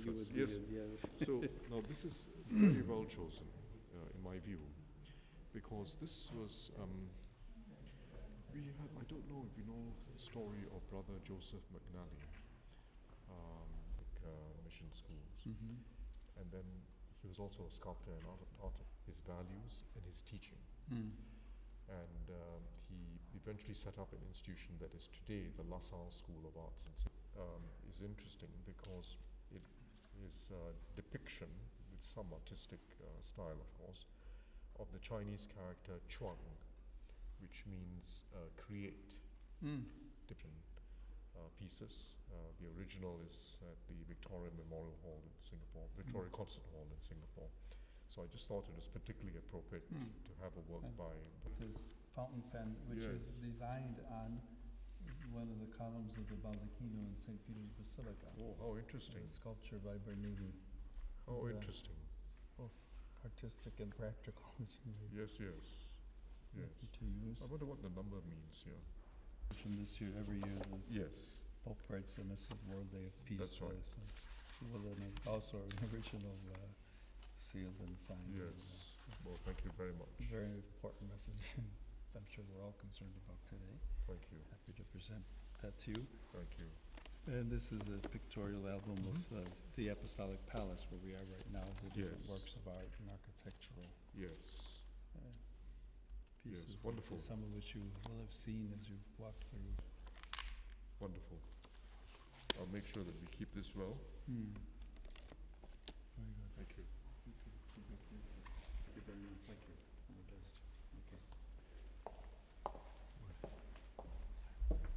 you first. would Yes. be, yes. So now this is very well chosen, in my view, because this was we had. I don't know if you know the story of Brother Joseph McNally, mission schools, and then he was also a sculptor and artist. His values and his teaching. And he eventually set up an institution that is today the LaSalle School of Arts. Is interesting because it is a depiction with some artistic style, of course, of the Chinese character Chuang, which means create. Different pieces. The original is at the Victoria Memorial Hall in Singapore, Victoria Concert Hall in Singapore. So I just thought it was particularly appropriate to have a work by his fountain pen, which Yes. is designed on one of the columns of the Baldacchino in St. Peter's Basilica. Oh, how interesting. A sculpture by Bernini. How Yeah. interesting. Both artistic and practical. Yes, yes. Yes. To use. I wonder what the number means here. From this year, every year, the Yes. Pope writes the Mrs. World Day of Peace. That's right. Well, then also an original sealed and signed. Yes. Well, thank you very much. Very important message. I'm sure we're all concerned about today. Thank you. Happy to present that to you. Thank you. And this is a pictorial album of the Apostolic Palace, where we are right now, the different Yes. works of art and architectural Yes. pieces. Wonderful. Some of which you will have seen as you've walked through. Wonderful. I'll make sure that we keep this well. Very good. Thank you. Thank you very much. Thank you.